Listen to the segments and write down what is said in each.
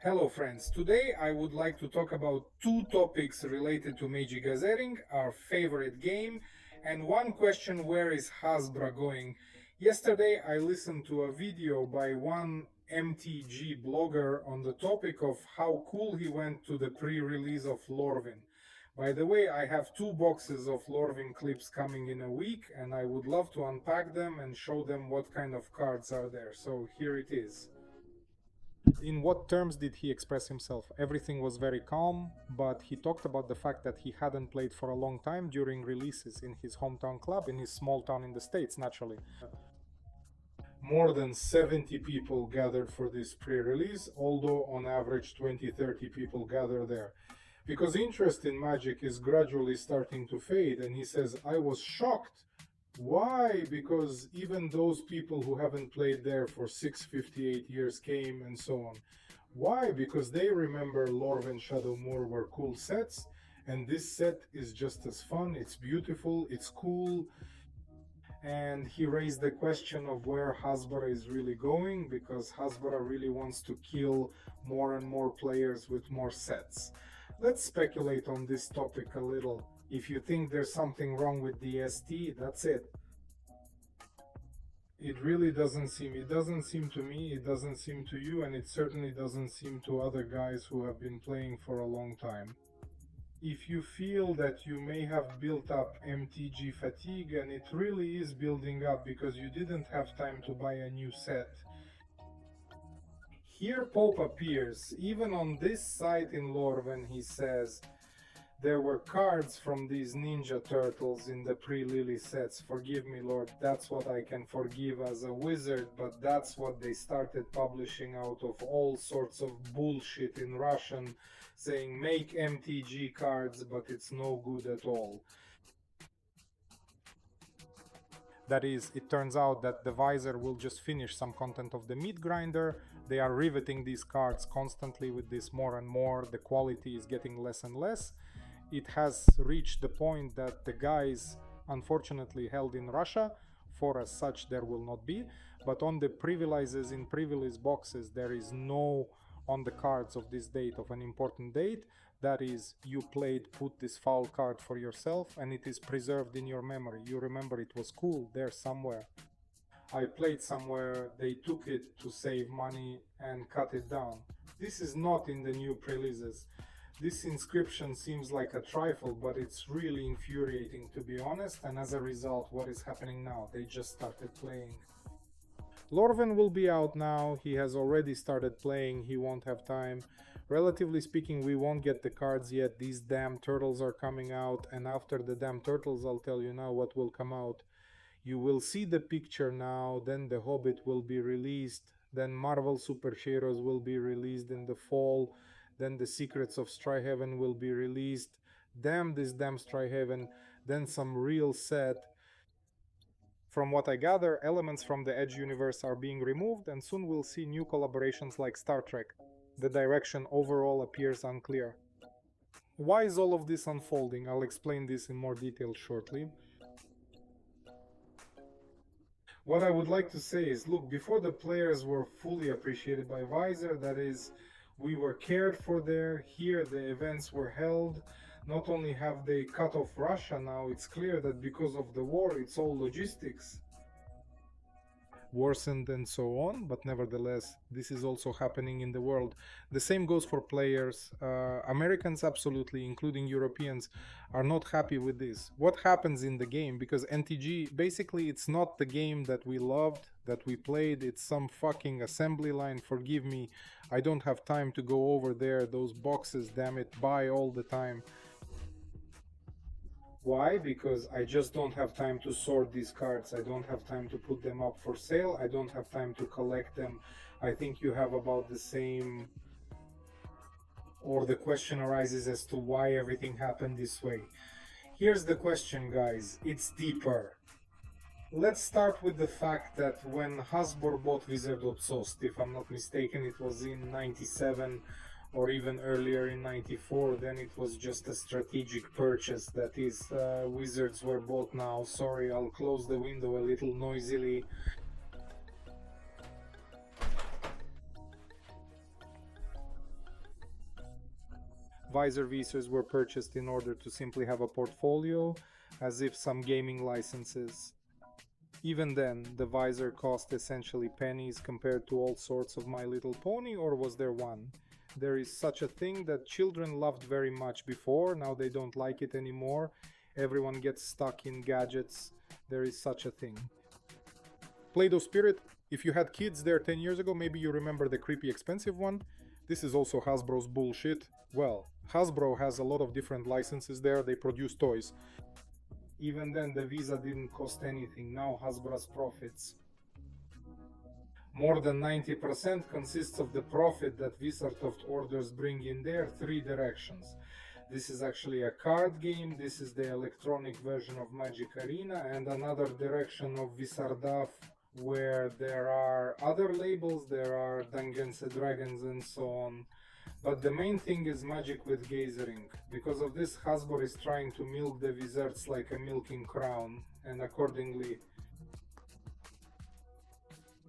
Hello friends, today I would like to talk about two topics related to Magic Gathering, our favorite game, and one question: where is Hasbro going? Yesterday I listened to a video by one MTG blogger on the topic of how cool he went to the pre-release of Lorwyn. By the way, I have two boxes of Lorwyn clips coming in a week, and I would love to unpack them and show them what kind of cards are there. So here it is. In what terms did he express himself? Everything was very calm, but he talked about the fact that he hadn't played for a long time during releases in his hometown club, in his small town in the States, naturally. More than 70 people gathered for this pre-release, although on average 20-30 people gather there. Because interest in Magic is gradually starting to fade, and he says, I was shocked. Why? Because even those people who haven't played there for 658 years came and so on. Why? Because they remember Lorwyn Shadow Moor were cool sets, and this set is just as fun, it's beautiful, it's cool. And he raised the question of where Hasbro is really going, because Hasbro really wants to kill more and more players with more sets. Let's speculate on this topic a little. If you think there's something wrong with the ST, that's it. It really doesn't seem. It doesn't seem to me, it doesn't seem to you, and it certainly doesn't seem to other guys who have been playing for a long time. If you feel that you may have built up MTG fatigue, and it really is building up because you didn't have time to buy a new set. Here Pope appears, even on this site in Lorwyn. He says, there were cards from these Ninja Turtles in the pre-Lily sets. Forgive me, Lord, that's what I can forgive as a wizard, but that's what they started publishing out of all sorts of bullshit in Russian, saying make MTG cards, but it's no good at all. That is, it turns out that the Visor will just finish some content of the meat grinder. They are riveting these cards constantly with this more and more. The quality is getting less and less. It has reached the point that the guys unfortunately held in Russia, for as such there will not be, but on the privileges in privilege boxes there is no on the cards of this date, of an important date, that is, you played, put this foul card for yourself and it is preserved in your memory. You remember it was cool there somewhere. I played somewhere, they took it to save money and cut it down. This is not in the new releases. This inscription seems like a trifle, but it's really infuriating, to be honest, and as a result, what is happening now? They just started playing. Lorwyn will be out now, he has already started playing, he won't have time. Relatively speaking, we won't get the cards yet, these damn turtles are coming out, and after the damn turtles I'll tell you now what will come out. You will see the picture now, then The Hobbit will be released, then Marvel Superheroes will be released in the fall, then the Secrets of Stryhaven will be released. Damn this damn Stryhaven, then some real set. From what I gather, elements from the Edge universe are being removed, and soon we'll see new collaborations like Star Trek. The direction overall appears unclear. Why is all of this unfolding? I'll explain this in more detail shortly. What I would like to say is, look, before the players were fully appreciated by Visor, that is, we were cared for there, here the events were held. Not only have they cut off Russia now, it's clear that because of the war it's all logistics. Worsened and so on, but nevertheless this is also happening in the world. The same goes for players. Americans absolutely, including Europeans, are not happy with this. What happens in the game, because MTG, basically it's not the game that we loved, that we played, it's some fucking assembly line. Forgive me, I don't have time to go over there, those boxes, damn it, buy all the time. Why? Because I just don't have time to sort these cards, I don't have time to put them up for sale, I don't have time to collect them. I think you have about the same, or the question arises as to why everything happened this way. Here's the question, guys, it's deeper. Let's start with the fact that when Hasbro bought Wizard.Soft, if I'm not mistaken, it was in 97 or even earlier in 94, then it was just a strategic purchase. That is, Wizards were bought now. Sorry, I'll close the window a little noisily. Visor visas were purchased in order to simply have a portfolio, as if some gaming licenses. Even then, the visor cost essentially pennies compared to all sorts of My Little Pony, or was there one? There is such a thing that children loved very much before, now they don't like it anymore. Everyone gets stuck in gadgets. There is such a thing. Play-Doh Spirit, if you had kids there 10 years ago, maybe you remember the creepy expensive one. This is also Hasbro's bullshit. Well, Hasbro has a lot of different licenses there, they produce toys. Even then, the Visa didn't cost anything, now Hasbro's profits. More than 90% consists of the profit that Wizardoft orders bring in their three directions. This is actually a card game, this is the electronic version of Magic Arena, and another direction of Wizardoff where there are other labels, there are Dungeons and Dragons and so on. But the main thing is Magic with Gazering. Because of this, Hasbro is trying to milk the wizards like a milking crown, and accordingly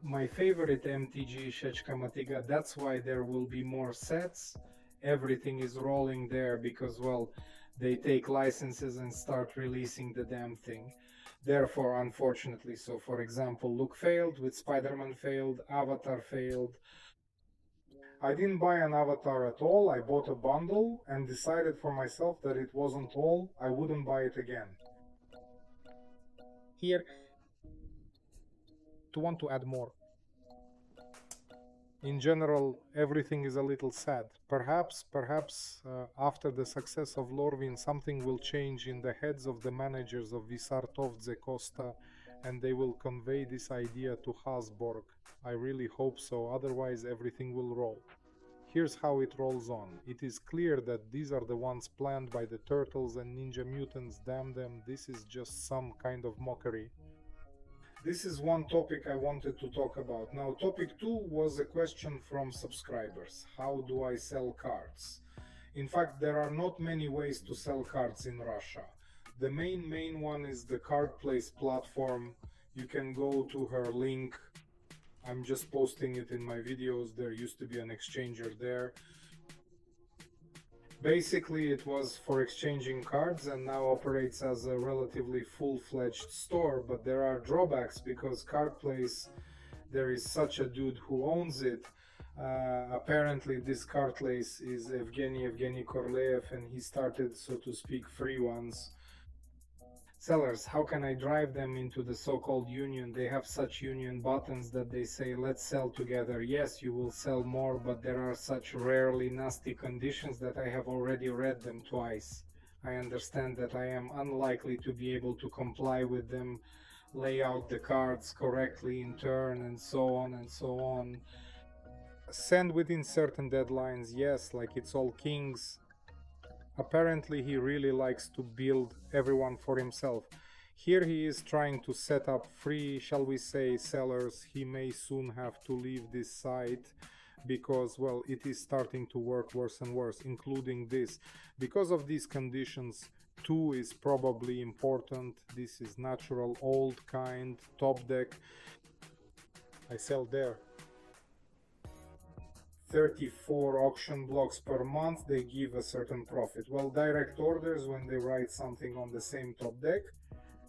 my favorite MTG Shechka Matiga, that's why there will be more sets. Everything is rolling there because, well, they take licenses and start releasing the damn thing. Therefore, unfortunately, so for example, Luke failed, with Spider-Man failed, Avatar failed. I didn't buy an Avatar at all, I bought a bundle and decided for myself that it wasn't all, I wouldn't buy it again. Here, to want to add more. In general, everything is a little sad. Perhaps after the success of Lorwyn, something will change in the heads of the managers of Wizardoft Costa, and they will convey this idea to Hasborg. I really hope so, otherwise everything will roll. Here's how it rolls on. It is clear that these are the ones planned by the Turtles and Ninja Mutants, damn them, this is just some kind of mockery. This is one topic I wanted to talk about. Now, topic 2 was a question from subscribers. How do I sell cards? In fact, there are not many ways to sell cards in Russia. The main one is the Cardplace platform. You can go to her link. I'm just posting it in my videos. There used to be an exchanger there. Basically, it was for exchanging cards and now operates as a relatively full-fledged store, but there are drawbacks because Cardplace, there is such a dude who owns it. Apparently this Cardplace is Evgeny Korleev, and he started, so to speak, free ones. Sellers, how can I drive them into the so-called union? They have such union buttons that they say, let's sell together. Yes, you will sell more, but there are such rarely nasty conditions that I have already read them twice. I understand that I am unlikely to be able to comply with them, lay out the cards correctly in turn, and so on and so on. Send within certain deadlines, yes, like it's all kings. Apparently he really likes to build everyone for himself. Here he is trying to set up free, shall we say, sellers. He may soon have to leave this site because, well, it is starting to work worse and worse, including this. Because of these conditions, 2 is probably important. This is natural, old kind, top deck. I sell there. 34 auction blocks per month, they give a certain profit. Well, direct orders, when they write something on the same top deck,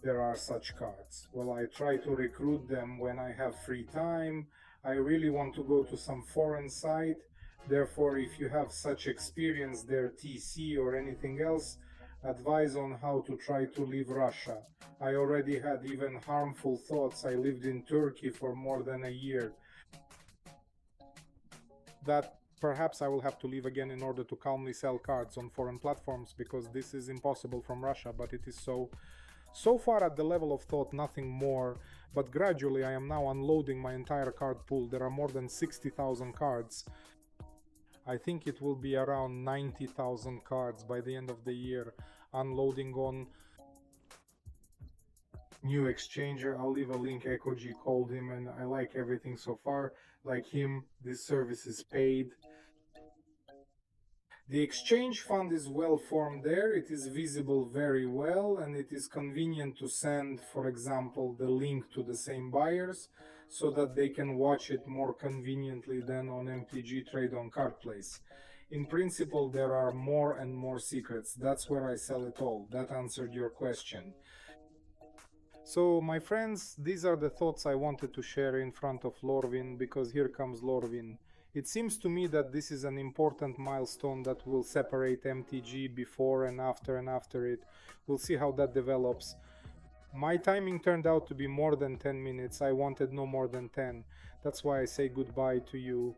there are such cards. Well, I try to recruit them when I have free time. I really want to go to some foreign site. Therefore, if you have such experience there, TC or anything else, advise on how to try to leave Russia. I already had even harmful thoughts. I lived in Turkey for more than a year. That perhaps I will have to leave again in order to calmly sell cards on foreign platforms, because this is impossible from Russia, but it is so far at the level of thought, nothing more. But gradually I am now unloading my entire card pool. There are more than 60,000 cards. I think it will be around 90,000 cards by the end of the year, unloading on new exchanger. I'll leave a link. Ekoji called him, and I like everything so far. Like him, this service is paid. The exchange fund is well formed there. It is visible very well, and it is convenient to send, for example, the link to the same buyers so that they can watch it more conveniently than on MTG Trade on Cardplace. In principle, there are more and more secrets. That's where I sell it all. That answered your question. So, my friends, these are the thoughts I wanted to share in front of Lorvin, because here comes Lorvin. It seems to me that this is an important milestone that will separate MTG before and after it. We'll see how that develops. My timing turned out to be more than 10 minutes. I wanted no more than 10. That's why I say goodbye to you.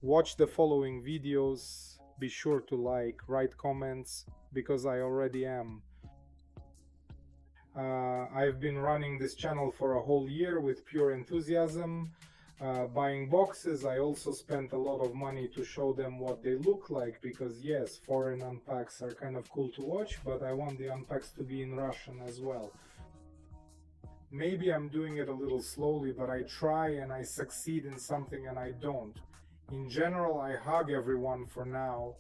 Watch the following videos. Be sure to like, write comments, because I already am. I've been running this channel for a whole year with pure enthusiasm. Buying boxes, I also spent a lot of money to show them what they look like, because yes, foreign unpacks are kind of cool to watch, but I want the unpacks to be in Russian as well. Maybe I'm doing it a little slowly, but I try and I succeed in something and I don't. In general, I hug everyone for now.